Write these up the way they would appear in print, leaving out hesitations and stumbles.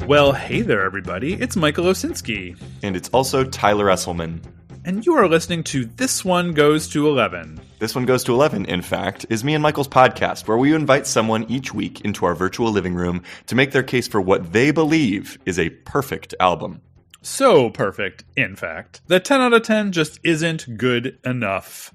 Well, hey there, everybody. It's Michael Osinski. And it's also Tyler Esselman. And you are listening to This One Goes to 11. This One Goes to 11, in fact, is me and Michael's podcast, where we invite someone each week into our virtual living room to make their case for what they believe is a perfect album. So perfect, in fact, that 10 out of 10 just isn't good enough.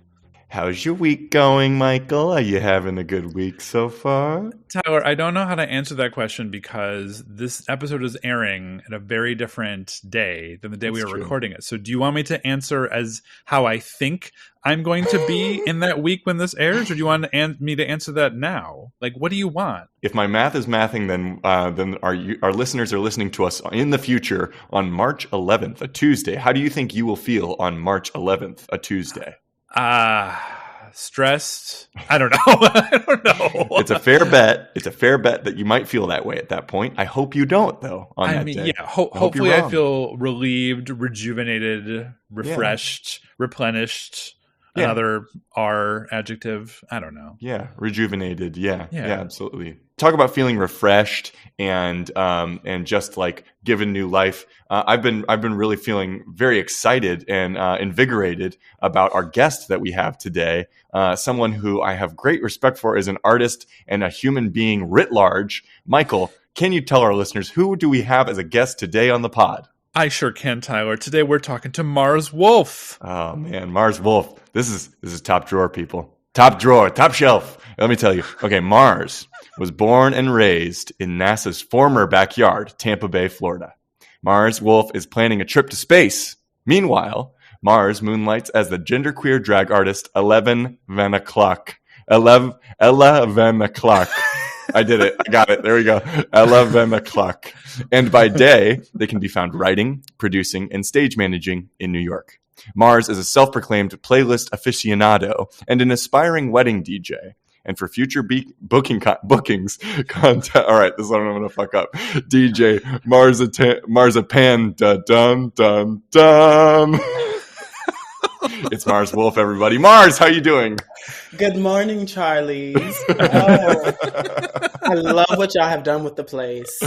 How's your week going, Michael? Are you having a good week so far? Tyler, I don't know how to answer that question because this episode is airing at a very different day than the day we were recording it. So do you want me to answer as how I think I'm going to be in that week when this airs, or do you want me to answer that now? Like, what do you want? If my math is mathing, then our listeners are listening to us in the future on March 11th, a Tuesday. How do you think you will feel on March 11th, a Tuesday? Stressed. I don't know. I don't know. It's a fair bet. It's a fair bet that you might feel that way at that point. I hope you don't, though, on that day. Yeah. Hopefully I feel relieved, rejuvenated, refreshed, replenished. Yeah. Another R adjective. I don't know. Yeah. Rejuvenated. Yeah, absolutely. Talk about feeling refreshed and just like given new life. I've been really feeling very excited and invigorated about our guest that we have today. Someone who I have great respect for as an artist and a human being writ large. Michael, can you tell our listeners who do we have as a guest today on the pod? I sure can, Tyler. Today we're talking to Mars Wolfe. Oh man, Mars Wolfe. This is top drawer, people. Top drawer, top shelf. Let me tell you. Okay, Mars was born and raised in NASA's former backyard, Tampa Bay, Florida. Mars Wolfe is planning a trip to space. Meanwhile, Mars moonlights as the genderqueer drag artist 11 Van O'Clock. Ella Van O'Clock. I did it. I got it. There we go. 11 o'clock. And by day, they can be found writing, producing, and stage managing in New York. Mars is a self-proclaimed playlist aficionado and an aspiring wedding DJ. And for future bookings, contact. All right, this is what I'm going to fuck up. DJ Marzipan. Dun dun dun dun. It's Mars Wolfe, everybody. Mars, how you doing? Good morning, Charlies. Oh, I love what y'all have done with the place.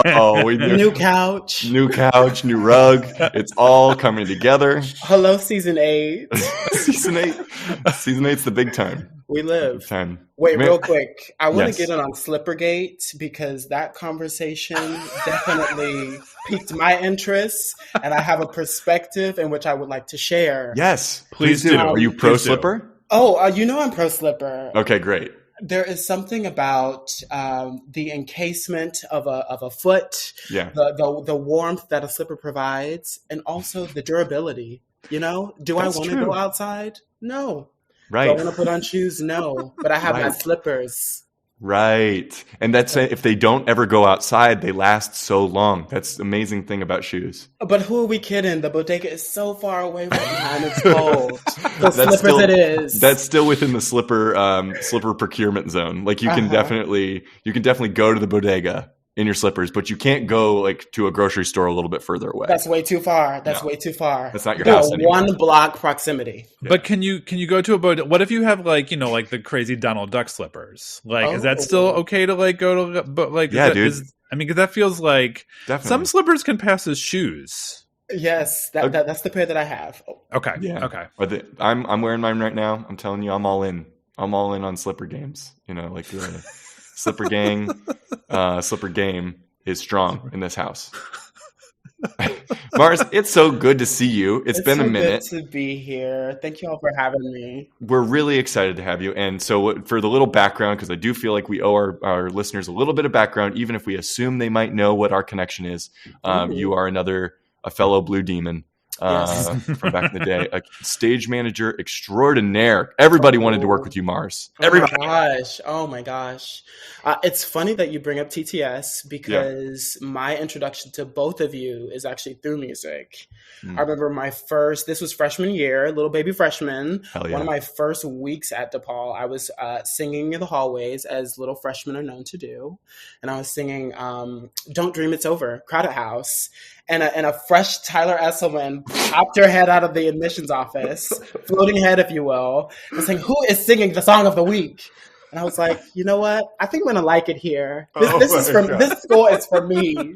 Oh, we do. New couch, new rug. It's all coming together. Hello, season 8. Season 8's the big time. We live. Big time. Wait, real quick. I want to get in on Slippergate because that conversation definitely piqued my interest, and I have a perspective in which I would like to share. Yes, please do. Are you pro Slipper? Oh, you know I'm pro Slipper. Okay, great. There is something about the encasement of a foot, the warmth that a slipper provides, and also the durability. You know, do I want to go outside? No. Right. Do I want to put on shoes? No. But I have my slippers. Right. And that's if they don't ever go outside, they last so long. That's the amazing thing about shoes. But who are we kidding? The bodega is so far away right now and it's cold. The slippers it is. That's still within the slipper procurement zone. Like you can definitely go to the bodega in your slippers, but you can't go like to a grocery store a little bit further away. That's way too far. Way too far. That's not your house anymore. 1 block proximity. Yeah. But can you go to a bodega? What if you have like the crazy Donald Duck slippers? Like, is that still okay to like go to? But like, dude. Because that feels like some slippers can pass as shoes. Yes, that's the pair that I have. Okay. Yeah. Okay. I'm wearing mine right now. I'm telling you, I'm all in. I'm all in on slipper games. Like the slipper gang, slipper game is strong in this house. Mars, it's so good to see you. It's been a minute. Good to be here. Thank you all for having me. We're really excited to have you. And so for the little background, because I do feel like we owe our listeners a little bit of background, even if we assume they might know what our connection is. You are a fellow Blue Demon. From back in the day, a stage manager extraordinaire. Everybody wanted to work with you, Mars. Everybody. Oh my gosh. It's funny that you bring up TTS because my introduction to both of you is actually through music. I remember this was freshman year, little baby freshman. One of my first weeks at DePaul, I was singing in the hallways as little freshmen are known to do. And I was singing Don't Dream It's Over, Crowded House. And a fresh Tyler Esselman popped her head out of the admissions office, floating head, if you will, and saying, "Who is singing the song of the week?" And I was like, you know what? I think I'm going to like it here. This score is for me.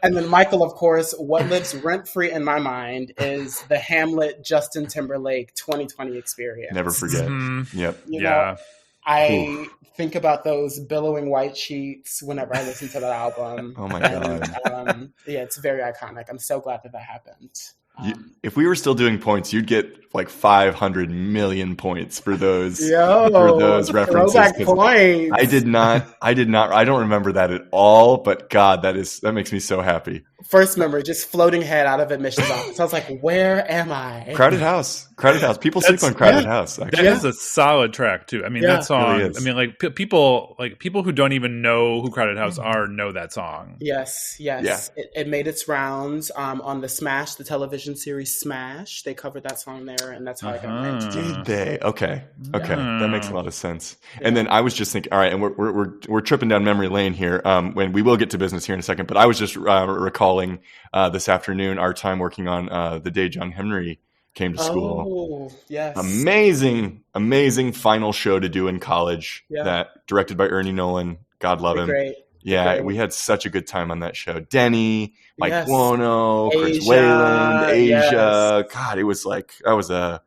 And then Michael, of course, what lives rent-free in my mind is the Hamlet Justin Timberlake 2020 experience. Never forget. Mm-hmm. Yep. You know, I think about those billowing white sheets whenever I listen to that album. Oh my God. It's very iconic. I'm so glad that happened. If we were still doing points, you'd get like 500 million points for those references. Points. I did not. I don't remember that at all. But God, that makes me so happy. First memory, just floating head out of admissions office. I was like, where am I? Crowded House. People sleep on Crowded House. Actually. That is a solid track too. I mean, that song. Really, I mean, like people who don't even know who Crowded House are know that song. Yes. Yeah. It made its rounds on the television series Smash. They covered that song there, and that's how I got my introduction. Did they? Okay, that makes a lot of sense. Yeah. And then I was just thinking, all right, and we're tripping down memory lane here. When we will get to business here in a second, but I was just recalling this afternoon our time working on the day John Henry came to school. Oh, yes. Amazing final show to do in college. Yeah. That directed by Ernie Nolan. God love him. Great. Yeah, we had such a good time on that show. Denny, Mike Buono, Chris Wayland, Asia. Yes. God, it was like that was a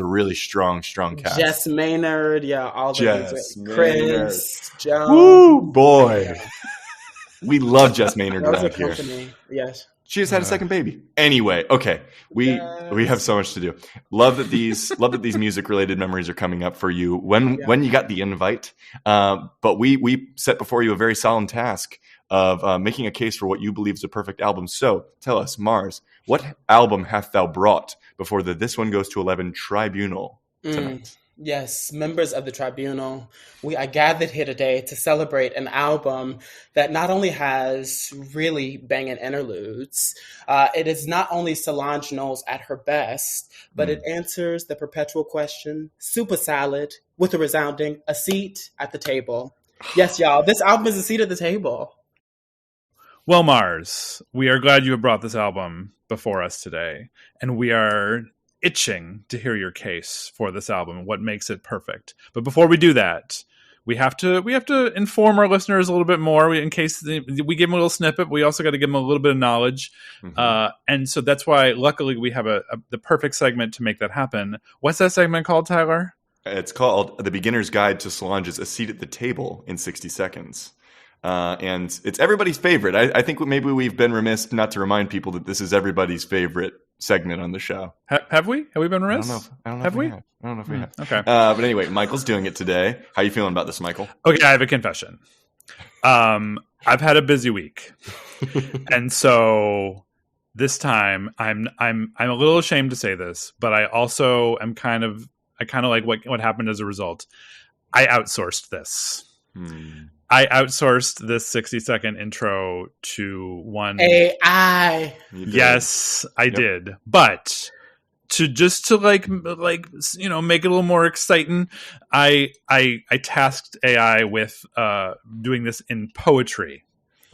really strong cast. Jess Maynard, all the Chris, John. Woo, boy. Yeah. We love Jess Maynard around here. Yes. She just had a second baby. Anyway, okay. We have so much to do. Love that these music related memories are coming up for you when you got the invite. But we set before you a very solemn task of making a case for what you believe is a perfect album. So tell us, Mars, what album hath thou brought before the This One Goes to 11 tribunal tonight? Yes, members of the tribunal, we are gathered here today to celebrate an album that not only has really banging interludes, it is not only Solange Knowles at her best, but it answers the perpetual question, super salad, with a resounding, a seat at the table. Yes, y'all, this album is a seat at the table. Well, Mars, we are glad you have brought this album before us today, and we are itching to hear your case for this album, what makes it perfect. But before we do that, we have to inform our listeners a little bit more. In case we give them a little snippet, we also got to give them a little bit of knowledge. And so that's why, luckily, we have the perfect segment to make that happen. What's that segment called, Tyler? It's called The Beginner's Guide to Solange's A Seat at the Table in 60 Seconds. And it's everybody's favorite. I think maybe we've been remiss not to remind people that this is everybody's favorite segment on the show. Have we? Have we been remiss? I don't know if we have. I don't know if we have. Okay. But anyway, Michael's doing it today. How are you feeling about this, Michael? Okay, I have a confession. I've had a busy week. And so this time I'm a little ashamed to say this, but I also am I kind of like what happened as a result. I outsourced this. I outsourced this 60-second intro to one AI. Yes, I did. But to make it a little more exciting, I tasked AI with doing this in poetry.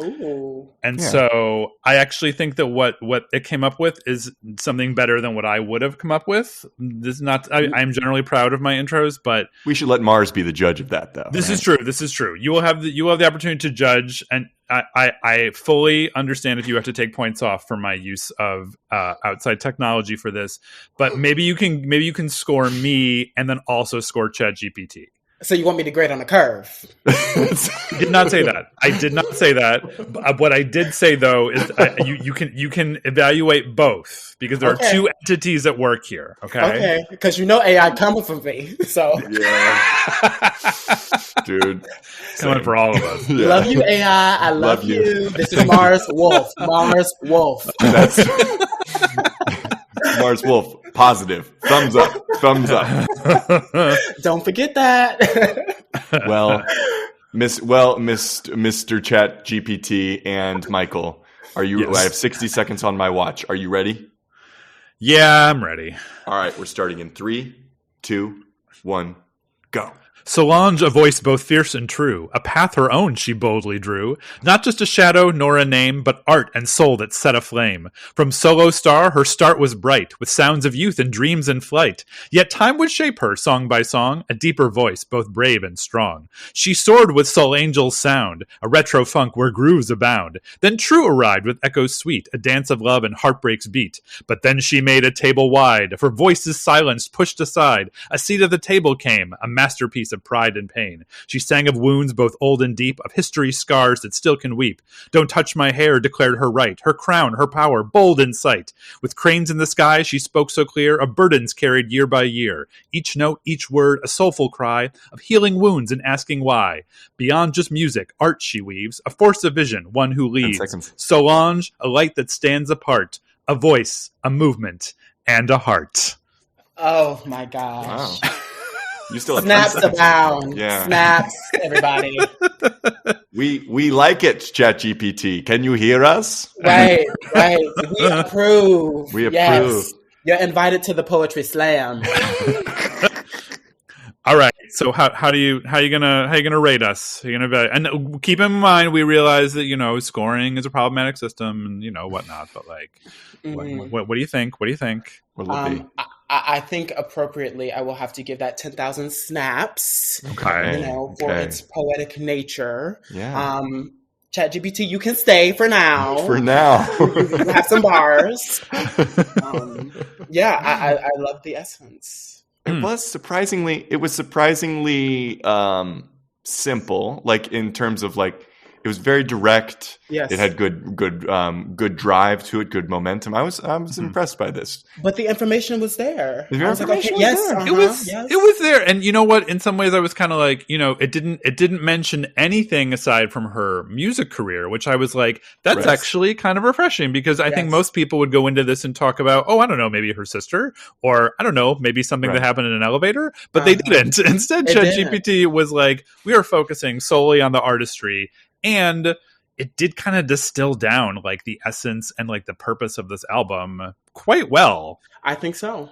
Ooh. And so I actually think that what it came up with is something better than what I would have come up with. This is not. I'm generally proud of my intros, but we should let Mars be the judge of that, though. This is true. This is true. You will have the opportunity to judge, and I fully understand if you have to take points off for my use of outside technology for this. But maybe you can score me and then also score ChatGPT. So you want me to grade on a curve? I did not say that. I did not say that. What I did say, though, is you can evaluate both because there are two entities at work here. Okay. Because AI coming for me. So yeah, dude, coming for all of us. Yeah. Love you, AI. I love you. This is Mars Wolfe. Mars Wolfe. That's Mars Wolfe. Positive. Thumbs up. Thumbs up. Don't forget that. Well, Mr. Chat GPT and Michael, are you? Yes. I have 60 seconds on my watch. Are you ready? Yeah, I'm ready. All right, we're starting in 3, 2, 1, go. Solange, a voice both fierce and true, a path her own she boldly drew, not just a shadow nor a name, but art and soul that set aflame. From solo star her start was bright, with sounds of youth and dreams in flight. Yet time would shape her, song by song, a deeper voice, both brave and strong. She soared with soul angel's sound, a retro funk where grooves abound. Then true arrived with echoes sweet, a dance of love and heartbreak's beat. But then she made a table wide, for voices silenced, pushed aside. A seat at the table came, a masterpiece of pride and pain. She sang of wounds both old and deep, of history's scars that still can weep. Don't touch my hair, declared her right, her crown, her power, bold in sight. With cranes in the sky, she spoke so clear, of burdens carried year by year. Each note, each word, a soulful cry, of healing wounds and asking why. Beyond just music, art she weaves, a force of vision, one who leads. Solange, a light that stands apart, a voice, a movement, and a heart. Oh my gosh. Wow. You still have snaps abound. Yeah. Snaps, everybody. We like it, ChatGPT. Can you hear us? Right. We approve. We approve. Yes. You're invited to the poetry slam. All right. So how you gonna rate us? And keep in mind, we realize that scoring is a problematic system and whatnot. But what do you think? What do you think? What'll it be? I think appropriately, I will have to give that 10,000 snaps. Okay. For its poetic nature. Yeah. ChatGPT, you can stay for now. For now. You have some bars. I love the essence. It was surprisingly simple, like in terms of it was very direct. Yes. It had good drive to it, good momentum. I was impressed by this. But the information was there. It was there. And you know what? In some ways I was kind of it didn't mention anything aside from her music career, which I was like, that's actually kind of refreshing, because I think most people would go into this and talk about, I don't know, maybe her sister, or I don't know, maybe something that happened in an elevator, but they didn't. Instead, ChatGPT was like, we are focusing solely on the artistry. And it did kind of distill down the essence and the purpose of this album quite well. I think so.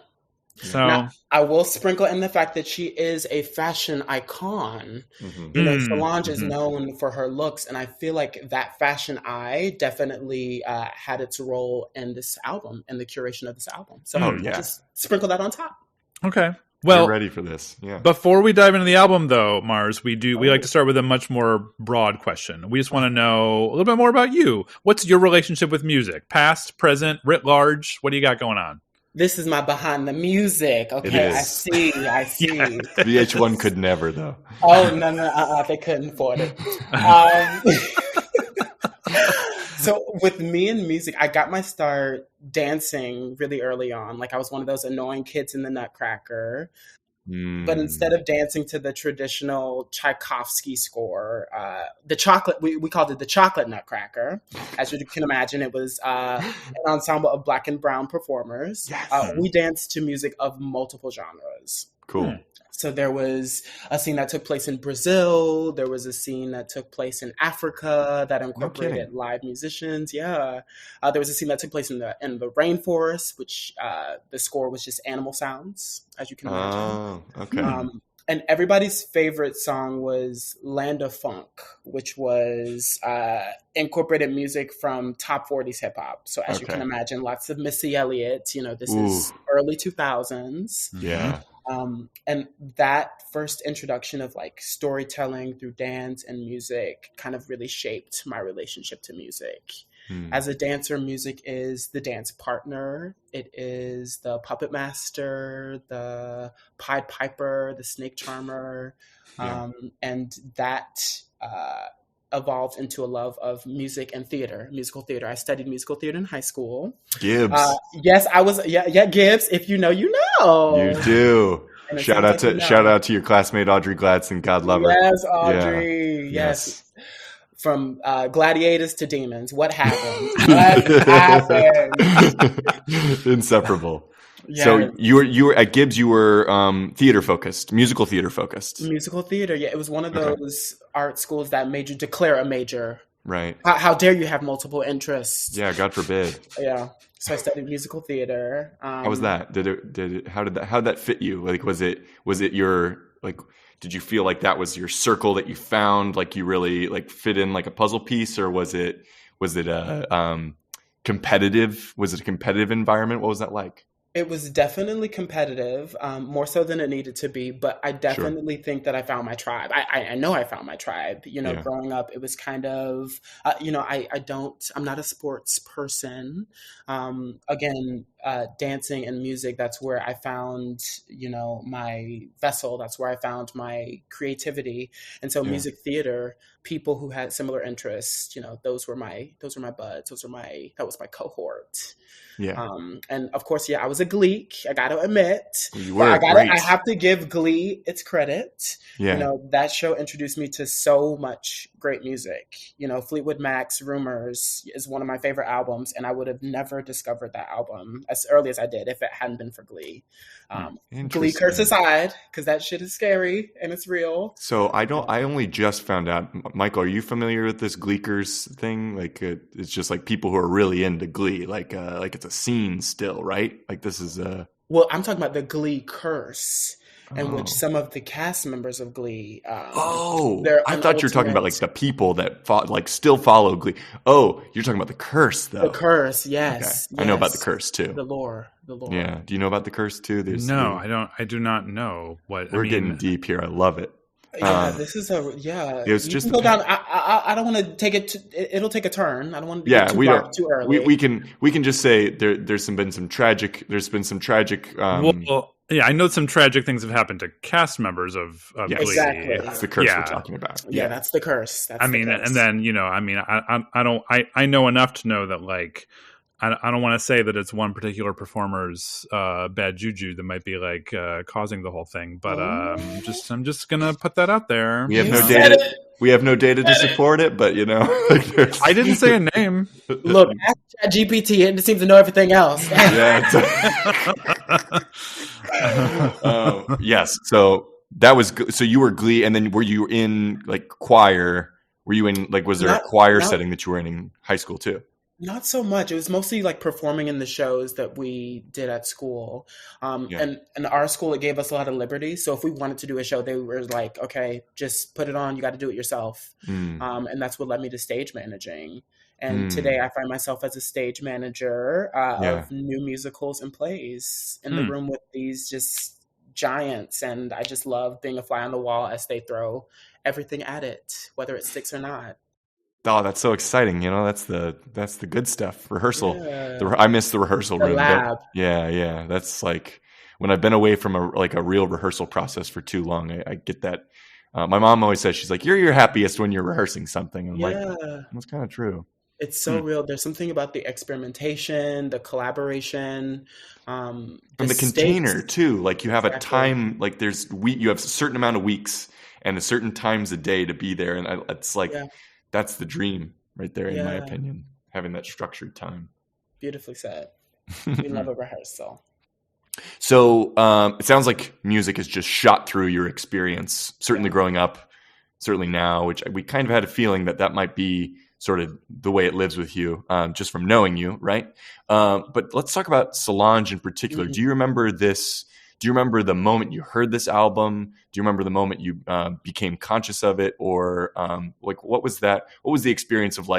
So now, I will sprinkle in the fact that she is a fashion icon. Mm-hmm. Solange is known for her looks, and I feel like that fashion eye definitely had its role in this album and the curation of this album. So just sprinkle that on top. Okay. Well, you're ready for this. Yeah. Before we dive into the album, though, Mars, we like to start with a much more broad question. We just want to know a little bit more about you. What's your relationship with music? Past, present, writ large? What do you got going on? This is my behind the music. Okay, I see. VH1 could never, though. Oh, no, they couldn't afford it. So with me and music, I got my start dancing really early on. I was one of those annoying kids in the Nutcracker. But instead of dancing to the traditional Tchaikovsky score, we called it the Chocolate Nutcracker. As you can imagine, it was an ensemble of Black and brown performers. Yes. We danced to music of multiple genres. Cool. So there was a scene that took place in Brazil. There was a scene that took place in Africa that incorporated live musicians. Yeah. There was a scene that took place in the rainforest, which the score was just animal sounds, as you can imagine. Oh, okay. And everybody's favorite song was Land of Funk, which was incorporated music from top 40s hip hop. So as you can imagine, lots of Missy Elliott. This is early 2000s. Yeah. And that first introduction of storytelling through dance and music kind of really shaped my relationship to music. As a dancer, music is the dance partner. It is the puppet master, the Pied Piper, the snake charmer. And that evolved into a love of music and musical theater. I studied musical theater in high school. Gibbs. Yes, I was. Yeah, Gibbs. If you know, you know. You do. Shout out to your classmate Audrey Gladson. God love her. Yes, Audrey. Yeah. Yes. From gladiators to demons. What happened? Inseparable. Yes. So you were at Gibbs. You were theater focused, musical theater focused. Musical theater. Yeah, it was one of those art schools that made you declare a major. Right. How dare you have multiple interests? Yeah, God forbid. Yeah. So I studied musical theater. How was that? How did that fit you? Was it your like, did you feel like that was your circle that you found, like you really like fit in like a puzzle piece, or was it a competitive? Was it a competitive environment? What was that like? It was definitely competitive, more so than it needed to be, but I definitely think that I found my tribe. I know I found my tribe. Growing up, it was kind of, I'm not a sports person. Again, dancing and music, that's where I found, my vessel. That's where I found my creativity. And so music theater, people who had similar interests, those were my buds. That was my cohort. Yeah. And of course, I was a Gleek. I got to admit, you were I have to give Glee its credit. Yeah. That show introduced me to so much great music. Fleetwood Mac's Rumors is one of my favorite albums, and I would have never discovered that album as early as I did if it hadn't been for Glee. Glee curse aside, because that shit is scary and it's real. So I only just found out. Michael, are you familiar with this Gleekers thing? Like it's just like people who are really into Glee, like it's a scene still, right? Like this is Well, I'm talking about the Glee curse, in which some of the cast members of Glee. I thought you were talking about like the people that still follow Glee. Oh, you're talking about the curse, though. The curse, yes. Okay. Yes. I know about the curse too. The lore. Yeah. Do you know about the curse too? I don't. I do not know what. We're getting deep here. I love it. This is a It was just go down. I don't want to take it. It'll take a turn. I don't want to get too early. We can just say there's been some tragic. I know some tragic things have happened to cast members of Glee. Exactly. That's the curse we're talking about. Yeah, that's the curse. And then I know enough to know that like. I don't want to say that it's one particular performer's bad juju that might be like causing the whole thing, but I'm just gonna put that out there. We have no data. We have no data to support it, but I didn't say a name. Look, ask GPT, it seems to know everything else. Yes. So that was. So you were Glee, and then were you in like choir? Were you in like? Was there a choir setting that you were in high school too? Not so much. It was mostly like performing in the shows that we did at school. And our school, it gave us a lot of liberty. So if we wanted to do a show, they were like, okay, just put it on. You got to do it yourself. And that's what led me to stage managing. And today I find myself as a stage manager of new musicals and plays in the room with these just giants. And I just love being a fly on the wall as they throw everything at it, whether it sticks or not. Oh, that's so exciting! That's the good stuff. Rehearsal. I miss the rehearsal room. Lab. Yeah. That's like when I've been away from a real rehearsal process for too long. I get that. My mom always says, she's like, "You're happiest when you're rehearsing something." I'm like, that's kind of true. It's so real. There's something about the experimentation, the collaboration, and the container too. Like you have a time. Like you have a certain amount of weeks and a certain times a day to be there, and it's like. Yeah. That's the dream right there, in my opinion, having that structured time. Beautifully said. We love a rehearsal. So it sounds like music has just shot through your experience, certainly growing up, certainly now, which we kind of had a feeling that might be sort of the way it lives with you, just from knowing you, right? But let's talk about Solange in particular. Do you remember this? Do you remember the moment you heard this album? Do you remember the moment you became conscious of it? Or like, what was that? What was the experience of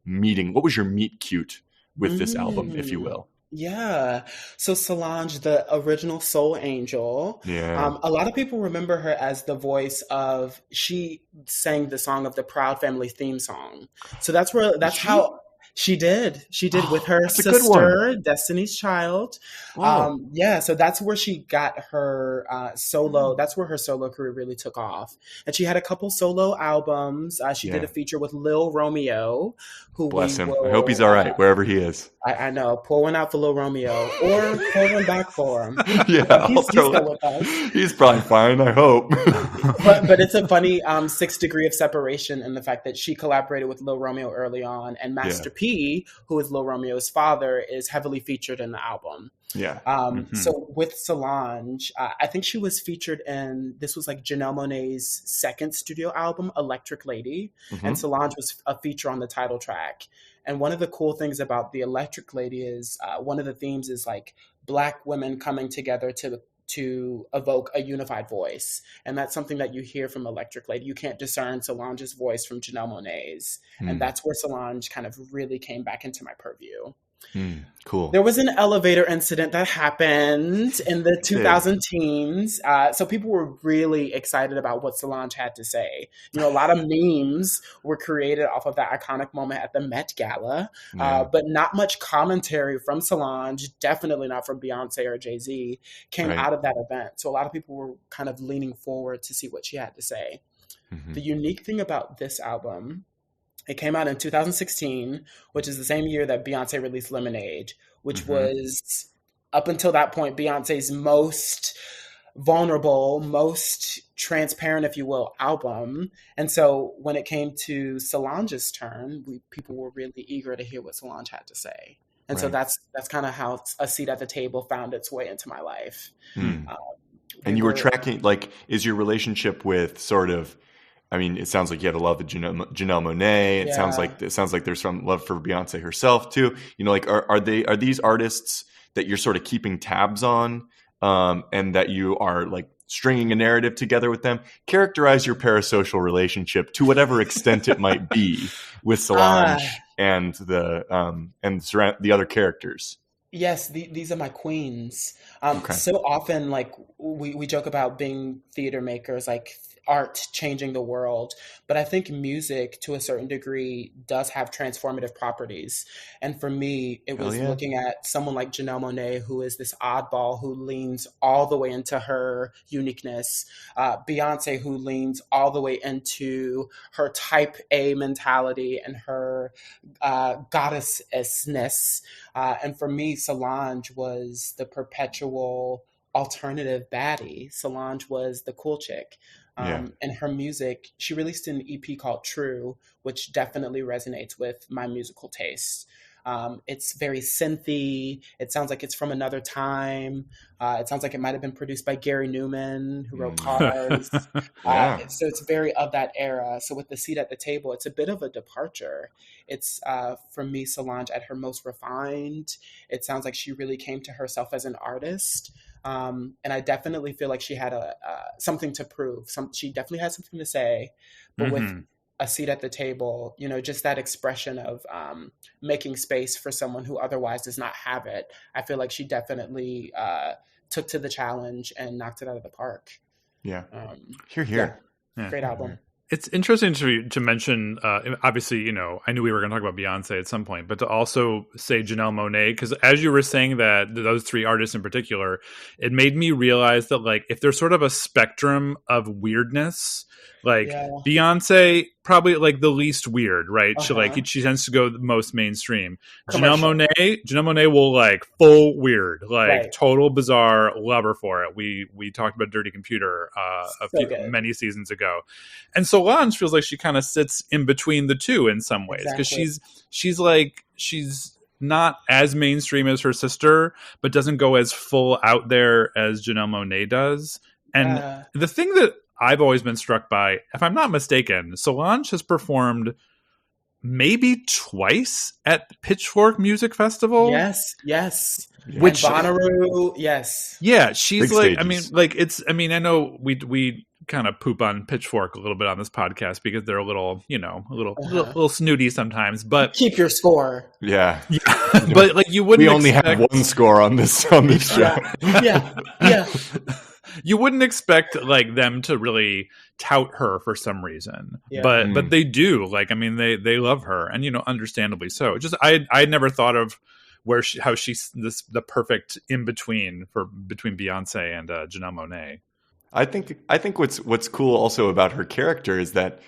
meeting? What was your meet cute with this album, if you will? Yeah. So Solange, the original Soul Angel. Yeah. A lot of people remember her as the voice of, she sang the song of the Proud Family theme song. So how she did with her sister, Destiny's Child. Wow. So that's where she got her solo. That's where her solo career really took off. And she had a couple solo albums. She did a feature with Lil Romeo, who bless him. I hope he's all right wherever he is. I know. Pour one out for Lil Romeo, or pour one back for him. He's still with us. He's probably fine, I hope. but it's a funny 6 degree of separation in the fact that she collaborated with Lil Romeo early on, and Master P, who is Lil Romeo's father, is heavily featured in the album. So with Solange, I think she was featured in, this was like Janelle Monáe's second studio album, Electric Lady, and Solange was a feature on the title track. And one of the cool things about the Electric Lady is one of the themes is like Black women coming together to evoke a unified voice. And that's something that you hear from Electric Lady. You can't discern Solange's voice from Janelle Monáe's. And that's where Solange kind of really came back into my purview. Cool. There was an elevator incident that happened in the 2010s. So people were really excited about what Solange had to say. A lot of memes were created off of that iconic moment at the Met Gala, but not much commentary from Solange, definitely not from Beyonce or Jay-Z, came out of that event. So a lot of people were kind of leaning forward to see what she had to say. The unique thing about this album, it came out in 2016, which is the same year that Beyonce released Lemonade, which was, up until that point, Beyonce's most vulnerable, most transparent, if you will, album. And so when it came to Solange's turn, people were really eager to hear what Solange had to say. And so that's kind of how A Seat at the Table found its way into my life. And you were tracking, is your relationship with sort of, I mean, it sounds like you had a love of Janelle Monáe. It sounds like there's some love for Beyonce herself too. Are these artists that you're sort of keeping tabs on, and that you are stringing a narrative together with them? Characterize your parasocial relationship to whatever extent it might be with Solange and the other characters. Yes, these are my queens. So often, we joke about being theater makers, art changing the world. But I think music, to a certain degree, does have transformative properties. And for me, it was looking at someone like Janelle Monáe, who is this oddball who leans all the way into her uniqueness. Beyonce, who leans all the way into her type A mentality and her goddessness. And for me, Solange was the perpetual alternative baddie. Solange was the cool chick. And her music, she released an EP called True, which definitely resonates with my musical taste. It's very synthy. It sounds like it's from another time. It sounds like it might have been produced by Gary Newman, who wrote Cars. So it's very of that era. So with The Seat at the Table, it's a bit of a departure. It's, for me, Solange at her most refined. It sounds like she really came to herself as an artist. And I definitely feel like she had something to prove. She definitely had something to say, but with A Seat at the Table, just that expression of making space for someone who otherwise does not have it. I feel like she definitely took to the challenge and knocked it out of the park. Yeah. Here. Great album. It's interesting to mention, obviously, I knew we were going to talk about Beyonce at some point, but to also say Janelle Monáe, because as you were saying that, those three artists in particular, it made me realize that, if there's sort of a spectrum of weirdness, Beyonce, probably the least weird, right? She tends to go the most mainstream. Janelle Monáe will full weird, total bizarre, love her for it. We talked about Dirty Computer many seasons ago. And Solange feels like she kind of sits in between the two in some ways, because she's not as mainstream as her sister, but doesn't go as full out there as Janelle Monáe does. And the thing that I've always been struck by, if I'm not mistaken, Solange has performed maybe twice at Pitchfork Music Festival. Yes. Which Bonnaroo, yes. Yeah, she's big stages. I know we kind of poop on Pitchfork a little bit on this podcast because they're a little snooty sometimes, but keep your score. Yeah. But you wouldn't. We only have one score on this show. Yeah. You wouldn't expect them to really tout her for some reason, but they do. They love her, and understandably so. Just I never thought of how she's the perfect in between between Beyonce and Janelle Monáe. I think what's cool also about her character is that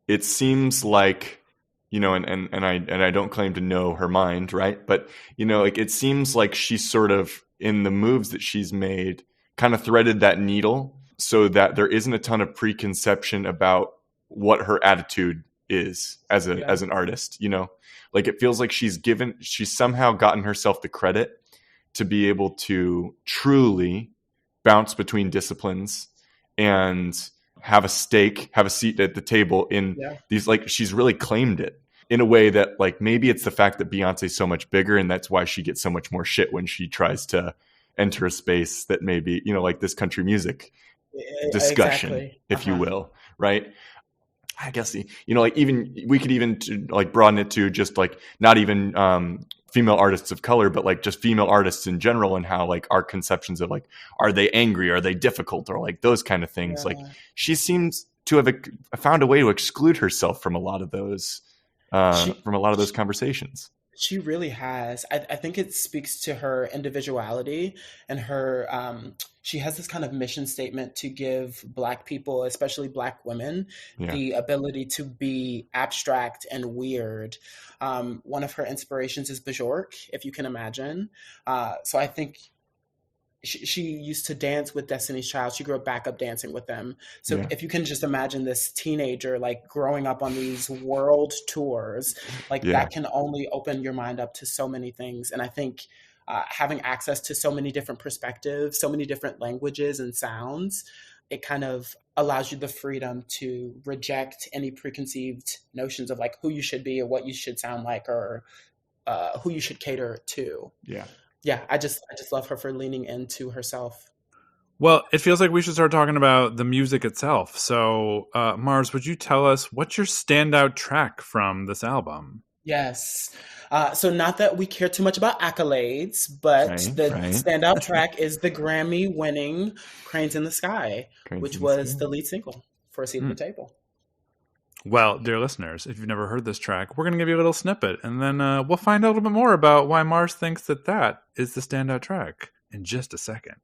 it seems like, and I don't claim to know her mind, right? But it seems like she's sort of, in the moves that she's made, kind of threaded that needle so that there isn't a ton of preconception about what her attitude is as an artist. It feels like she's somehow gotten herself the credit to be able to truly bounce between disciplines and have a seat at the table in these, she's really claimed it in a way that, maybe it's the fact that Beyonce's so much bigger and that's why she gets so much more shit when she tries to enter a space that maybe, like this country music discussion, exactly. if you will, right? I guess, even we could even broaden it to just like not even female artists of color, but like just female artists in general, and how like our conceptions of like, are they angry? Are they difficult? Or like those kind of things. Yeah. Like she seems to have found a way to exclude herself from a lot of those, conversations. She really has. I think it speaks to her individuality and her. She has this kind of mission statement to give Black people, especially Black women, the ability to be abstract and weird. One of her inspirations is Bjork, if you can imagine. So I think she used to dance with Destiny's Child. She grew up backup dancing with them. So if you can just imagine this teenager like growing up on these world tours, like that can only open your mind up to so many things. And I think having access to so many different perspectives, so many different languages and sounds, it kind of allows you the freedom to reject any preconceived notions of like who you should be or what you should sound like or who you should cater to. Yeah, I just love her for leaning into herself. Well, it feels like we should start talking about the music itself. So, Mars, would you tell us what's your standout track from this album? Yes. So not that we care too much about accolades, but the standout track is the Grammy-winning Cranes in the Sky, which was the lead single for A Seat at the Table. Well, dear listeners, if you've never heard this track, we're going to give you a little snippet, and then we'll find out a little bit more about why Mars thinks that is the standout track in just a second.